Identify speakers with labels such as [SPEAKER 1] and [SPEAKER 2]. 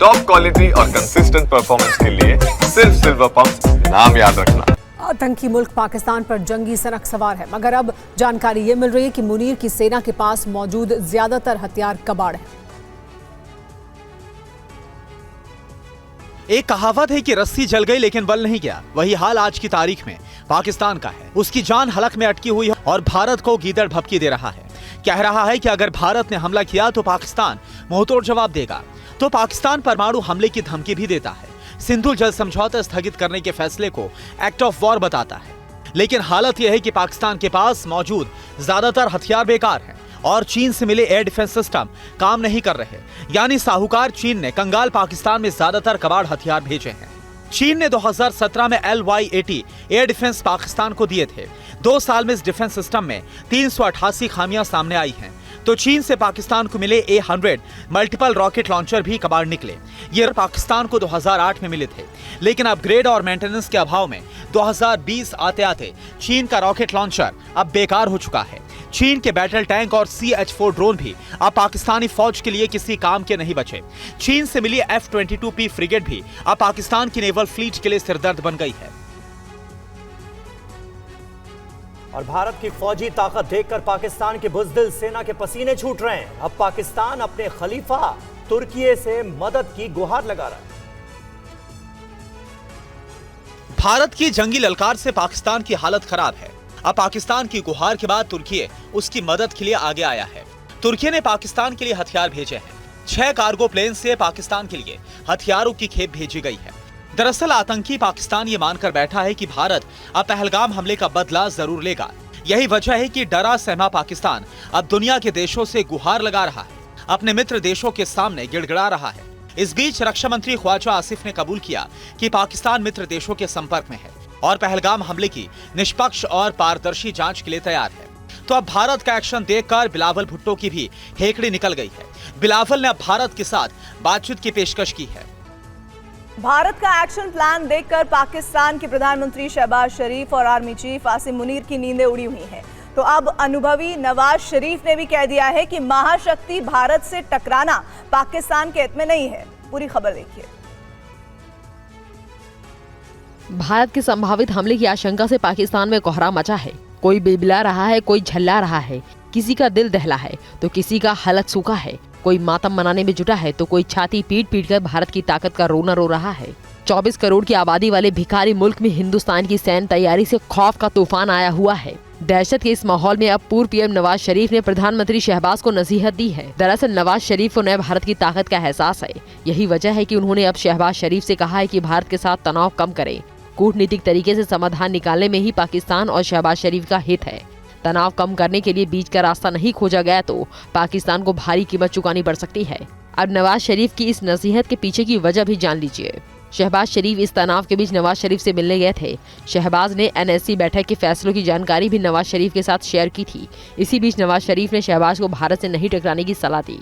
[SPEAKER 1] Top quality और consistent performance के लिए सिर्फ सिल्वर पंप्स, नाम याद रखना।
[SPEAKER 2] आतंकी मुल्क पाकिस्तान पर जंगी सनक सवार है, मगर अब जानकारी ये मिल रही है कि मुनीर की सेना के पास मौजूद ज्यादातर हथियार कबाड़ है।
[SPEAKER 3] एक कहावत है कि रस्सी जल गई लेकिन बल नहीं गया। वही हाल आज की तारीख में पाकिस्तान का है। उसकी जान हलक में अटकी हुई है और भारत को गीदड़ भभकी दे रहा है। कह रहा है कि अगर भारत ने हमला किया तो पाकिस्तान मुंहतोड़ जवाब देगा। तो पाकिस्तान परमाणु हमले की धमकी भी देता है। सिंधु जल समझौता स्थगित करने के फैसले को एक्ट ऑफ वॉर बताता है। लेकिन हालत यह है कि पाकिस्तान के पास मौजूद ज्यादातर हथियार बेकार हैं और चीन से मिले एयर डिफेंस सिस्टम काम नहीं कर रहे। यानी साहूकार चीन ने कंगाल पाकिस्तान में ज्यादातर कबाड़ हथियार भेजे हैं। चीन ने 2017 में LY-80 एयर डिफेंस पाकिस्तान को दिए थे। 2 साल में इस डिफेंस सिस्टम में 388 खामियां सामने आई हैं। तो चीन से पाकिस्तान को मिले A100 मल्टीपल रॉकेट लॉन्चर भी कबाड़ निकले। ये पाकिस्तान को 2008 में मिले थे, लेकिन अपग्रेड और मेंटेनेंस के अभाव में 2020 आते आते चीन का रॉकेट लॉन्चर अब बेकार हो चुका है। चीन के बैटल टैंक और CH-4 ड्रोन भी अब पाकिस्तानी फौज के लिए किसी काम के नहीं बचे। चीन से मिली F-22P फ्रिगेट भी अब पाकिस्तान की नेवल फ्लीट के लिए सिरदर्द बन गई है।
[SPEAKER 4] और भारत की फौजी ताकत देखकर पाकिस्तान की बुज़दिल सेना के पसीने छूट रहे हैं। अब पाकिस्तान अपने खलीफा तुर्की से मदद की गुहार लगा रहा है।
[SPEAKER 3] भारत की जंगी ललकार से पाकिस्तान की हालत खराब है। अब पाकिस्तान की गुहार के बाद तुर्की उसकी मदद के लिए आगे आया है। तुर्की ने पाकिस्तान के लिए हथियार भेजे हैं। 6 कार्गो प्लेन से पाकिस्तान के लिए हथियारों की खेप भेजी गई है। दरअसल आतंकी पाकिस्तान ये मानकर बैठा है कि भारत अब पहलगाम हमले का बदला जरूर लेगा। यही वजह है कि डरा सहमा पाकिस्तान अब दुनिया के देशों से गुहार लगा रहा है, अपने मित्र देशों के सामने गिड़गिड़ा रहा है। इस बीच रक्षा मंत्री ख्वाजा आसिफ ने कबूल किया कि पाकिस्तान मित्र देशों के संपर्क में है और पहलगाम हमले की निष्पक्ष और पारदर्शी जांच के लिए तैयार है। तो अब भारत का एक्शन देखकर बिलावल भुट्टो की भी हेकड़ी निकल गई है। बिलावल ने अब भारत के साथ बातचीत की पेशकश की है।
[SPEAKER 5] भारत का एक्शन प्लान देखकर पाकिस्तान के प्रधानमंत्री शहबाज शरीफ और आर्मी चीफ आसिम मुनीर की नींदें उड़ी हुई हैं। तो अब अनुभवी नवाज शरीफ ने भी कह दिया है कि महाशक्ति भारत से टकराना पाकिस्तान के हित में नहीं है। पूरी खबर देखिए।
[SPEAKER 6] भारत के संभावित हमले की आशंका से पाकिस्तान में कोहरा मचा है। कोई बिलबिला रहा है, कोई झल्ला रहा है, किसी का दिल दहला है तो किसी का हलक सूखा है, कोई मातम मनाने में जुटा है तो कोई छाती पीट पीट कर भारत की ताकत का रोना रो रहा है। 24 करोड़ की आबादी वाले भिखारी मुल्क में हिंदुस्तान की सैन्य तैयारी से खौफ का तूफान आया हुआ है। दहशत के इस माहौल में अब पूर्व PM नवाज शरीफ ने प्रधानमंत्री शहबाज को नसीहत दी है। दरअसल नवाज शरीफ को नए भारत की ताकत का एहसास है। यही वजह है कि उन्होंने अब शहबाज शरीफ से कहा है कि भारत के साथ तनाव कम करें। कूटनीतिक तरीके से समाधान निकालने में ही पाकिस्तान और शहबाज शरीफ का हित है। तनाव कम करने के लिए बीच का रास्ता नहीं खोजा गया तो पाकिस्तान को भारी कीमत चुकानी पड़ सकती है। अब नवाज शरीफ की इस नसीहत के पीछे की वजह भी जान लीजिए। शहबाज शरीफ इस तनाव के बीच नवाज शरीफ से मिलने गए थे। शहबाज ने NSC बैठक के फैसलों की जानकारी भी नवाज शरीफ के साथ शेयर की थी। इसी बीच नवाज शरीफ ने शहबाज को भारत से नहीं टकराने की सलाह दी।